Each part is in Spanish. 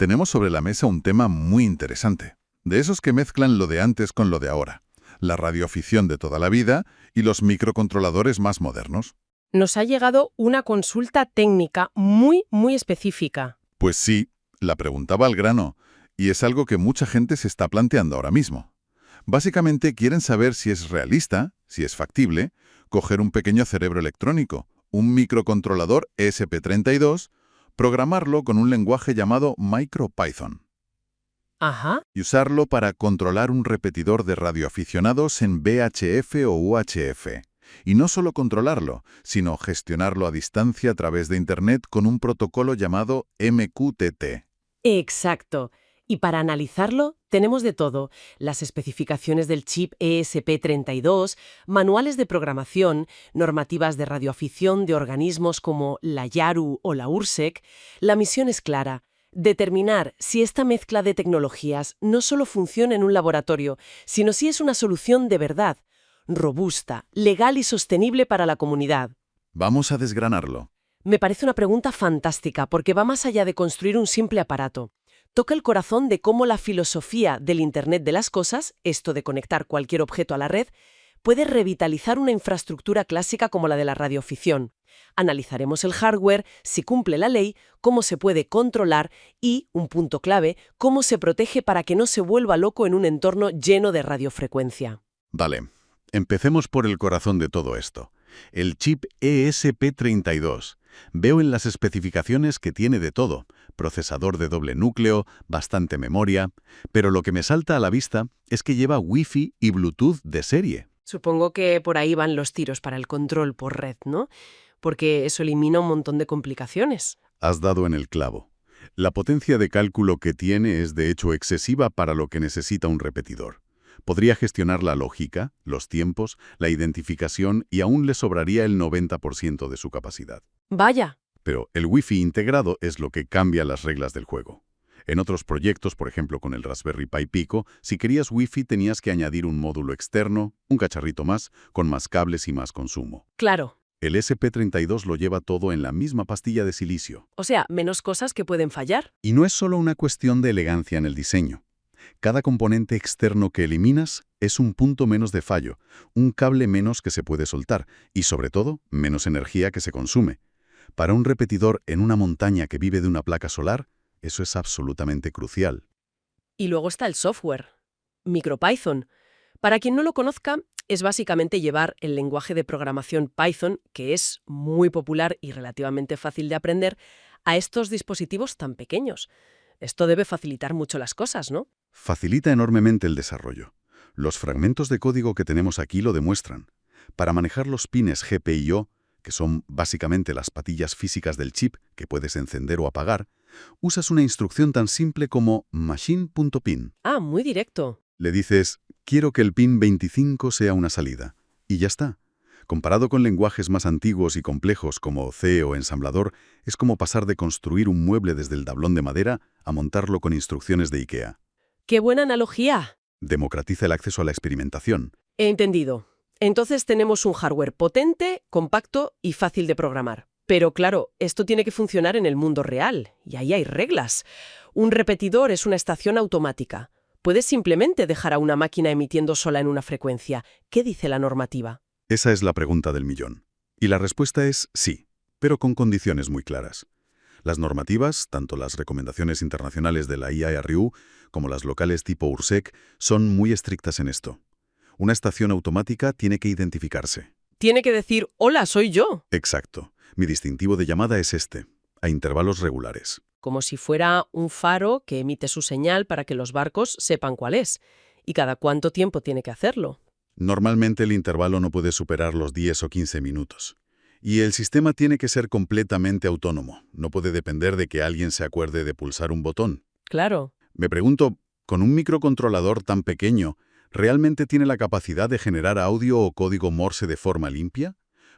tenemos sobre la mesa un tema muy interesante. De esos que mezclan lo de antes con lo de ahora. La radioafición de toda la vida y los microcontroladores más modernos. Nos ha llegado una consulta técnica muy específica. Pues sí, la pregunta va al grano, y es algo que mucha gente se está planteando ahora mismo. Básicamente quieren saber si es realista, si es factible, coger un pequeño cerebro electrónico, un microcontrolador ESP32, programarlo con un lenguaje llamado MicroPython Ajá. y usarlo para controlar un repetidor de radioaficionados en VHF o UHF. Y no solo controlarlo, sino gestionarlo a distancia a través de Internet con un protocolo llamado MQTT. Exacto. Y para analizarlo, tenemos de todo: las especificaciones del chip ESP32, manuales de programación, normativas de radioafición de organismos como la YARU o la URSEC. La misión es clara: determinar si esta mezcla de tecnologías no solo funciona en un laboratorio, sino si es una solución de verdad, robusta, legal y sostenible para la comunidad. Vamos a desgranarlo. Me parece una pregunta fantástica porque va más allá de construir un simple aparato. Toca el corazón de cómo la filosofía del Internet de las cosas, esto de conectar cualquier objeto a la red, puede revitalizar una infraestructura clásica como la de la radioafición. Analizaremos el hardware, si cumple la ley, cómo se puede controlar y, un punto clave, cómo se protege para que no se vuelva loco en un entorno lleno de radiofrecuencia. Vale, empecemos por el corazón de todo esto. El chip ESP32. Veo en las especificaciones que tiene de todo: procesador de doble núcleo, bastante memoria, pero lo que me salta a la vista es que lleva Wi-Fi y Bluetooth de serie. Supongo que por ahí van los tiros para el control por red, ¿no? Porque eso elimina un montón de complicaciones. Has dado en el clavo. La potencia de cálculo que tiene es de hecho excesiva para lo que necesita un repetidor. Podría gestionar la lógica, los tiempos, la identificación y aún le sobraría el 90% de su capacidad. Vaya. Pero el Wi-Fi integrado es lo que cambia las reglas del juego. En otros proyectos, por ejemplo con el Raspberry Pi Pico, si querías Wi-Fi tenías que añadir un módulo externo, un cacharrito más, con más cables y más consumo. Claro. El SP32 lo lleva todo en la misma pastilla de silicio. O sea, menos cosas que pueden fallar. Y no es solo una cuestión de elegancia en el diseño. Cada componente externo que eliminas es un punto menos de fallo, un cable menos que se puede soltar y, sobre todo, menos energía que se consume. Para un repetidor en una montaña que vive de una placa solar, eso es absolutamente crucial. Y luego está el software. MicroPython. Para quien no lo conozca, es básicamente llevar el lenguaje de programación Python, que es muy popular y relativamente fácil de aprender, a estos dispositivos tan pequeños. Esto debe facilitar mucho las cosas, ¿no? Facilita enormemente el desarrollo. Los fragmentos de código que tenemos aquí lo demuestran. Para manejar los pines GPIO, que son básicamente las patillas físicas del chip que puedes encender o apagar, usas una instrucción tan simple como machine.pin. Ah, muy directo. Le dices, quiero que el pin 25 sea una salida. Y ya está. Comparado con lenguajes más antiguos y complejos como C o ensamblador, es como pasar de construir un mueble desde el tablón de madera a montarlo con instrucciones de IKEA. ¡Qué buena analogía! Democratiza el acceso a la experimentación. He entendido. Entonces tenemos un hardware potente, compacto y fácil de programar. Pero claro, esto tiene que funcionar en el mundo real, y ahí hay reglas. Un repetidor es una estación automática. Puedes simplemente dejar a una máquina emitiendo sola en una frecuencia. ¿Qué dice la normativa? Esa es la pregunta del millón. Y la respuesta es sí, pero con condiciones muy claras. Las normativas, tanto las recomendaciones internacionales de la IARU como las locales tipo URSEC, son muy estrictas en esto. Una estación automática tiene que identificarse. Tiene que decir, hola, soy yo. Exacto. Mi distintivo de llamada es este, a intervalos regulares. Como si fuera un faro que emite su señal para que los barcos sepan cuál es. ¿Y cada cuánto tiempo tiene que hacerlo? Normalmente el intervalo no puede superar los 10 o 15 minutos. Y el sistema tiene que ser completamente autónomo. No puede depender de que alguien se acuerde de pulsar un botón. Claro. Me pregunto, ¿con un microcontrolador tan pequeño, realmente tiene la capacidad de generar audio o código Morse de forma limpia?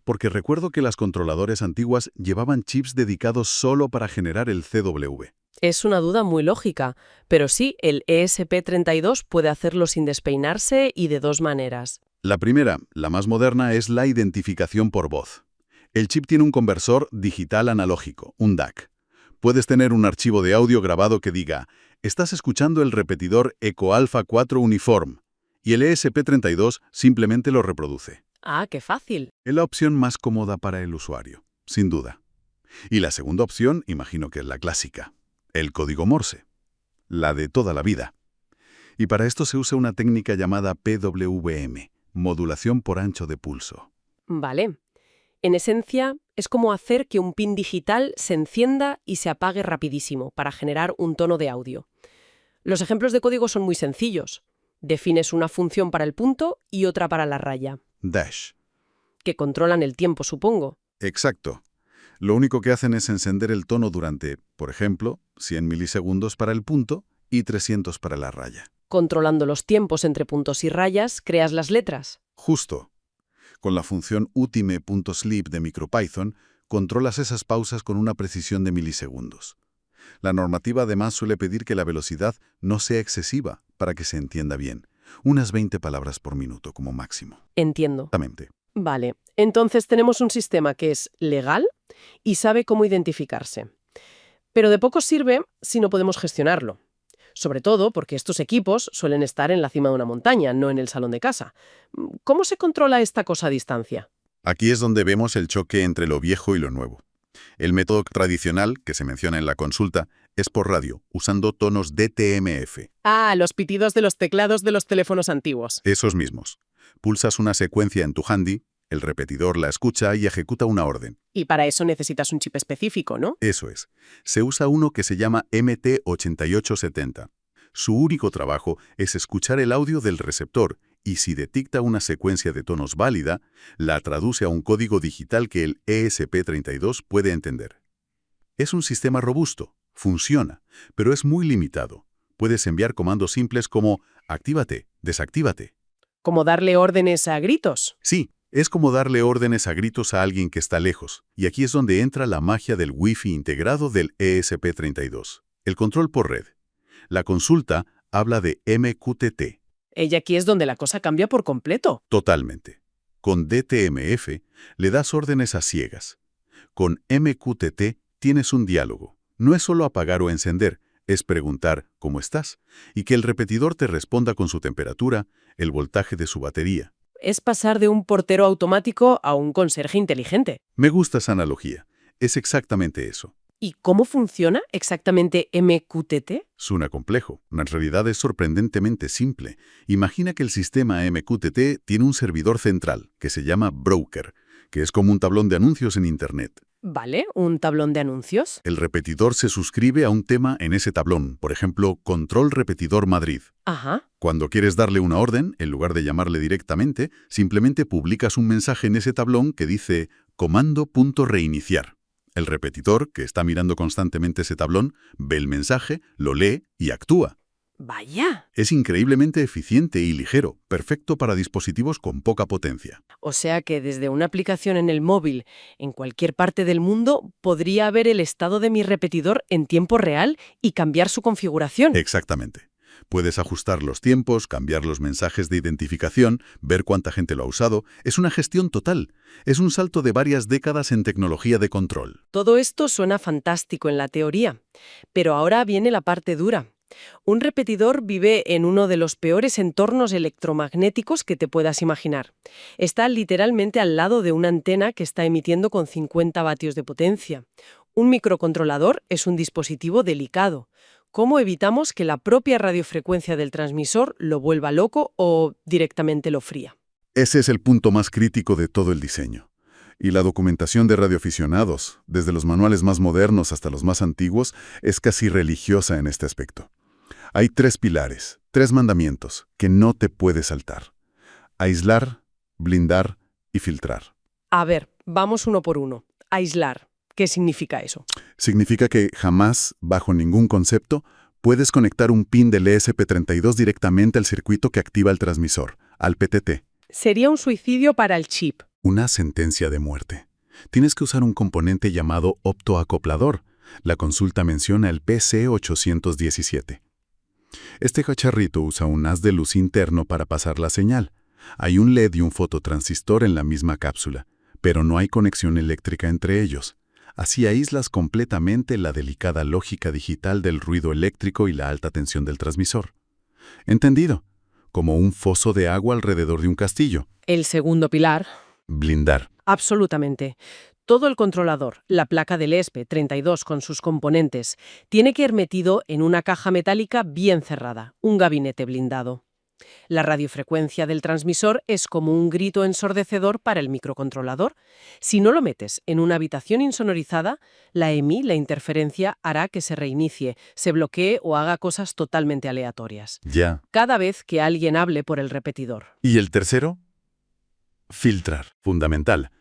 Porque recuerdo que las controladores antiguas llevaban chips dedicados solo para generar el CW. Es una duda muy lógica, pero sí, el ESP32 puede hacerlo sin despeinarse y de dos maneras. La primera, la más moderna, es la identificación por voz. El chip tiene un conversor digital analógico, un DAC. Puedes tener un archivo de audio grabado que diga, estás escuchando el repetidor Eco Alpha 4 Uniform, y el ESP32 simplemente lo reproduce. Ah, qué fácil. Es la opción más cómoda para el usuario, sin duda. Y la segunda opción, imagino que es la clásica, el código Morse, la de toda la vida. Y para esto se usa una técnica llamada PWM, modulación por ancho de pulso. Vale. En esencia, es como hacer que un pin digital se encienda y se apague rapidísimo para generar un tono de audio. Los ejemplos de código son muy sencillos. Defines una función para el punto y otra para la raya, Dash. que controlan el tiempo, supongo. Exacto. Lo único que hacen es encender el tono durante, por ejemplo, 100 milisegundos para el punto y 300 para la raya. Controlando los tiempos entre puntos y rayas, creas las letras. Justo. Con la función ultime.sleep de MicroPython, controlas esas pausas con una precisión de milisegundos. La normativa además suele pedir que la velocidad no sea excesiva para que se entienda bien. Unas 20 palabras por minuto como máximo. Entiendo. Exactamente. Vale, entonces tenemos un sistema que es legal y sabe cómo identificarse. Pero de poco sirve si no podemos gestionarlo. Sobre todo porque estos equipos suelen estar en la cima de una montaña, no en el salón de casa. ¿Cómo se controla esta cosa a distancia? Aquí es donde vemos el choque entre lo viejo y lo nuevo. El método tradicional, que se menciona en la consulta, es por radio, usando tonos DTMF. Ah, los pitidos de los teclados de los teléfonos antiguos. Esos mismos. Pulsas una secuencia en tu handy, el repetidor la escucha y ejecuta una orden. Y para eso necesitas un chip específico, ¿no? Eso es. Se usa uno que se llama MT8870. Su único trabajo es escuchar el audio del receptor y si detecta una secuencia de tonos válida, la traduce a un código digital que el ESP32 puede entender. Es un sistema robusto, funciona, pero es muy limitado. Puedes enviar comandos simples como actívate, desactívate. Como darle órdenes a gritos. Sí, es como darle órdenes a gritos a alguien que está lejos. Y aquí es donde entra la magia del Wi-Fi integrado del ESP32. El control por red. La consulta habla de MQTT. Y aquí es donde la cosa cambia por completo. Totalmente. Con DTMF le das órdenes a ciegas. Con MQTT tienes un diálogo. No es solo apagar o encender, es preguntar ¿cómo estás? Y que el repetidor te responda con su temperatura, el voltaje de su batería. Es pasar de un portero automático a un conserje inteligente. Me gusta esa analogía. Es exactamente eso. ¿Y cómo funciona exactamente MQTT? Suena complejo. En realidad es sorprendentemente simple. Imagina que el sistema MQTT tiene un servidor central, que se llama broker, que es como un tablón de anuncios en Internet. Vale, un tablón de anuncios. El repetidor se suscribe a un tema en ese tablón, por ejemplo, Control Repetidor Madrid. Ajá. Cuando quieres darle una orden, en lugar de llamarle directamente, simplemente publicas un mensaje en ese tablón que dice comando.reiniciar. El repetidor, que está mirando constantemente ese tablón, ve el mensaje, lo lee y actúa. Vaya. Es increíblemente eficiente y ligero, perfecto para dispositivos con poca potencia. O sea que desde una aplicación en el móvil, en cualquier parte del mundo, podría ver el estado de mi repetidor en tiempo real y cambiar su configuración. Exactamente. Puedes ajustar los tiempos, cambiar los mensajes de identificación, ver cuánta gente lo ha usado. Es una gestión total. Es un salto de varias décadas en tecnología de control. Todo esto suena fantástico en la teoría, pero ahora viene la parte dura. Un repetidor vive en uno de los peores entornos electromagnéticos que te puedas imaginar. Está literalmente al lado de una antena que está emitiendo con 50 vatios de potencia. Un microcontrolador es un dispositivo delicado. ¿Cómo evitamos que la propia radiofrecuencia del transmisor lo vuelva loco o directamente lo fría? Ese es el punto más crítico de todo el diseño. Y la documentación de radioaficionados, desde los manuales más modernos hasta los más antiguos, es casi religiosa en este aspecto. Hay 3 pilares, 3 mandamientos que no te puedes saltar. Aislar, blindar y filtrar. A ver, vamos uno por uno. Aislar. ¿Qué significa eso? Significa que jamás, bajo ningún concepto, puedes conectar un pin del ESP32 directamente al circuito que activa el transmisor, al PTT. Sería un suicidio para el chip. Una sentencia de muerte. Tienes que usar un componente llamado optoacoplador. La consulta menciona el PC817. Este cacharrito usa un haz de luz interno para pasar la señal. Hay un LED y un fototransistor en la misma cápsula, pero no hay conexión eléctrica entre ellos. Así aíslas completamente la delicada lógica digital del ruido eléctrico y la alta tensión del transmisor. Entendido, como un foso de agua alrededor de un castillo. El segundo pilar. Blindar. Absolutamente. Todo el controlador, la placa del ESP32 con sus componentes, tiene que ir metido en una caja metálica bien cerrada, un gabinete blindado. La radiofrecuencia del transmisor es como un grito ensordecedor para el microcontrolador. Si no lo metes en una habitación insonorizada, la EMI, la interferencia, hará que se reinicie, se bloquee o haga cosas totalmente aleatorias. Ya. Cada vez que alguien hable por el repetidor. ¿Y el tercero? Filtrar. Fundamental.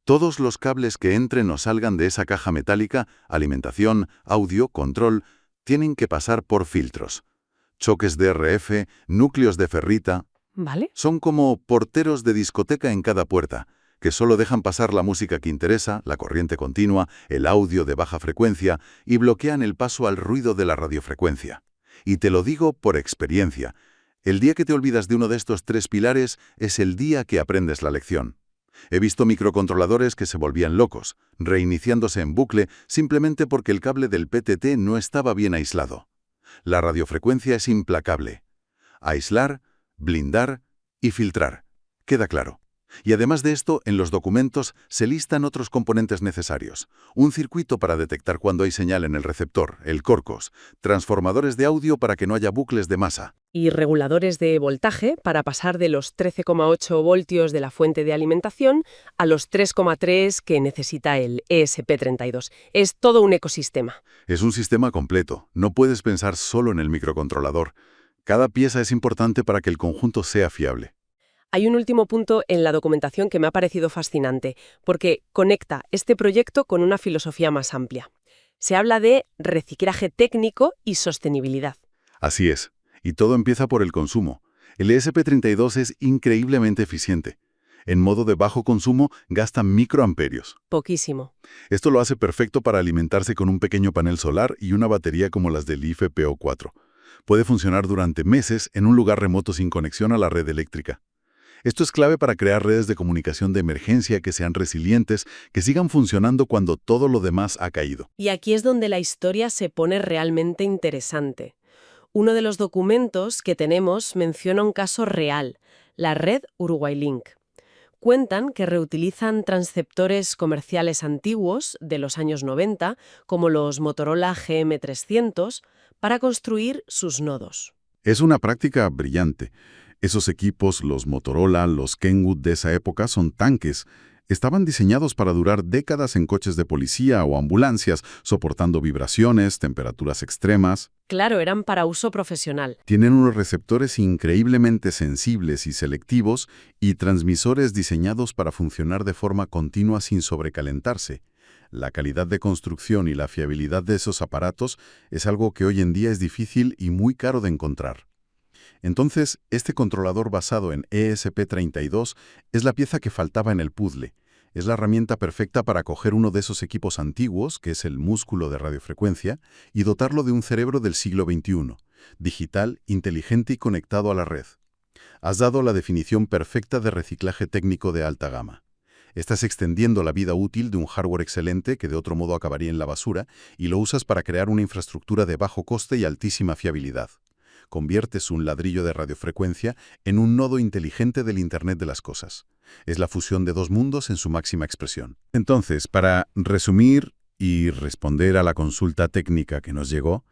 Todos los cables que entren o salgan de esa caja metálica, alimentación, audio, control, tienen que pasar por filtros. Choques de RF, núcleos de ferrita. ¿Vale? Son como porteros de discoteca en cada puerta, que solo dejan pasar la música que interesa, la corriente continua, el audio de baja frecuencia y bloquean el paso al ruido de la radiofrecuencia. Y te lo digo por experiencia. El día que te olvidas de uno de estos tres pilares es el día que aprendes la lección. He visto microcontroladores que se volvían locos, reiniciándose en bucle simplemente porque el cable del PTT no estaba bien aislado. La radiofrecuencia es implacable. Aislar, blindar y filtrar. Queda claro. Y además de esto, en los documentos se listan otros componentes necesarios. Un circuito para detectar cuando hay señal en el receptor, el Corcos, transformadores de audio para que no haya bucles de masa. Y reguladores de voltaje para pasar de los 13,8 voltios de la fuente de alimentación a los 3,3 que necesita el ESP32. Es todo un ecosistema. Es un sistema completo. No puedes pensar solo en el microcontrolador. Cada pieza es importante para que el conjunto sea fiable. Hay un último punto en la documentación que me ha parecido fascinante, porque conecta este proyecto con una filosofía más amplia. Se habla de reciclaje técnico y sostenibilidad. Así es. Y todo empieza por el consumo. El ESP32 es increíblemente eficiente. En modo de bajo consumo, gasta microamperios. Poquísimo. Esto lo hace perfecto para alimentarse con un pequeño panel solar y una batería como las del IFE PO4. Puede funcionar durante meses en un lugar remoto sin conexión a la red eléctrica. Esto es clave para crear redes de comunicación de emergencia que sean resilientes, que sigan funcionando cuando todo lo demás ha caído. Y aquí es donde la historia se pone realmente interesante. Uno de los documentos que tenemos menciona un caso real, la red UruguayLink. Cuentan que reutilizan transceptores comerciales antiguos de los años 90, como los Motorola GM300, para construir sus nodos. Es una práctica brillante. Esos equipos, los Motorola, los Kenwood de esa época, son tanques. Estaban diseñados para durar décadas en coches de policía o ambulancias, soportando vibraciones, temperaturas extremas. Claro, eran para uso profesional. Tienen unos receptores increíblemente sensibles y selectivos y transmisores diseñados para funcionar de forma continua sin sobrecalentarse. La calidad de construcción y la fiabilidad de esos aparatos es algo que hoy en día es difícil y muy caro de encontrar. Entonces, este controlador basado en ESP32 es la pieza que faltaba en el puzzle. Es la herramienta perfecta para coger uno de esos equipos antiguos, que es el músculo de radiofrecuencia, y dotarlo de un cerebro del siglo XXI, digital, inteligente y conectado a la red. Has dado la definición perfecta de reciclaje técnico de alta gama. Estás extendiendo la vida útil de un hardware excelente que de otro modo acabaría en la basura y lo usas para crear una infraestructura de bajo coste y altísima fiabilidad. Conviertes un ladrillo de radiofrecuencia en un nodo inteligente del Internet de las cosas. Es la fusión de dos mundos en su máxima expresión. Entonces, para resumir y responder a la consulta técnica que nos llegó,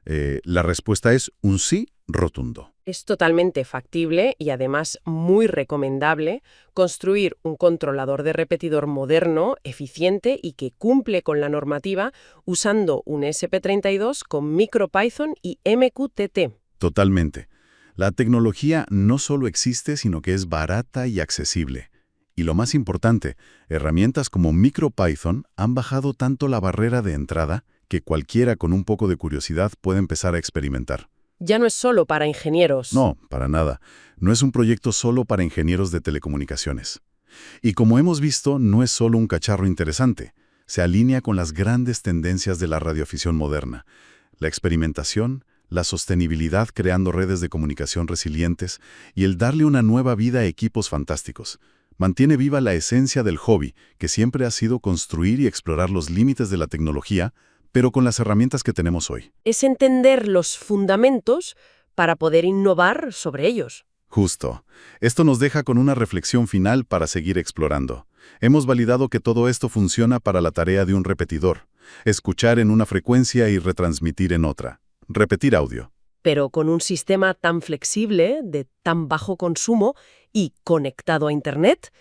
la respuesta es un sí rotundo. Es totalmente factible y además muy recomendable construir un controlador de repetidor moderno, eficiente y que cumple con la normativa usando un ESP32 con MicroPython y MQTT. Totalmente. La tecnología no solo existe, sino que es barata y accesible. Y lo más importante, herramientas como MicroPython han bajado tanto la barrera de entrada que cualquiera con un poco de curiosidad puede empezar a experimentar. Ya no es solo para ingenieros. No, para nada. No es un proyecto solo para ingenieros de telecomunicaciones. Y como hemos visto, no es solo un cacharro interesante. Se alinea con las grandes tendencias de la radioafición moderna. La experimentación, la sostenibilidad creando redes de comunicación resilientes y el darle una nueva vida a equipos fantásticos. Mantiene viva la esencia del hobby, que siempre ha sido construir y explorar los límites de la tecnología, pero con las herramientas que tenemos hoy. Es entender los fundamentos para poder innovar sobre ellos. Justo. Esto nos deja con una reflexión final para seguir explorando. Hemos validado que todo esto funciona para la tarea de un repetidor. Escuchar en una frecuencia y retransmitir en otra. Repetir audio. Pero con un sistema tan flexible, de tan bajo consumo y conectado a Internet,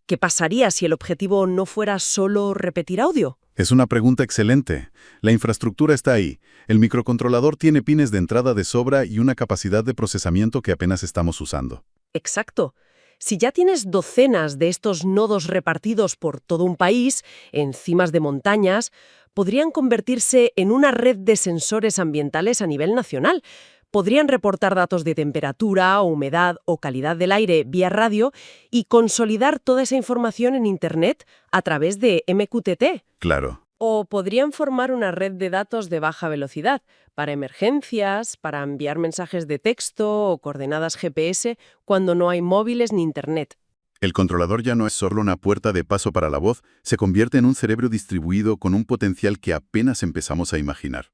¿qué pasaría si el objetivo no fuera solo repetir audio? Es una pregunta excelente. La infraestructura está ahí. El microcontrolador tiene pines de entrada de sobra y una capacidad de procesamiento que apenas estamos usando. Exacto. Si ya tienes docenas de estos nodos repartidos por todo un país, en cimas de montañas, podrían convertirse en una red de sensores ambientales a nivel nacional. Podrían reportar datos de temperatura, humedad o calidad del aire vía radio y consolidar toda esa información en Internet a través de MQTT. Claro. O podrían formar una red de datos de baja velocidad para emergencias, para enviar mensajes de texto o coordenadas GPS cuando no hay móviles ni Internet. El controlador ya no es solo una puerta de paso para la voz, se convierte en un cerebro distribuido con un potencial que apenas empezamos a imaginar.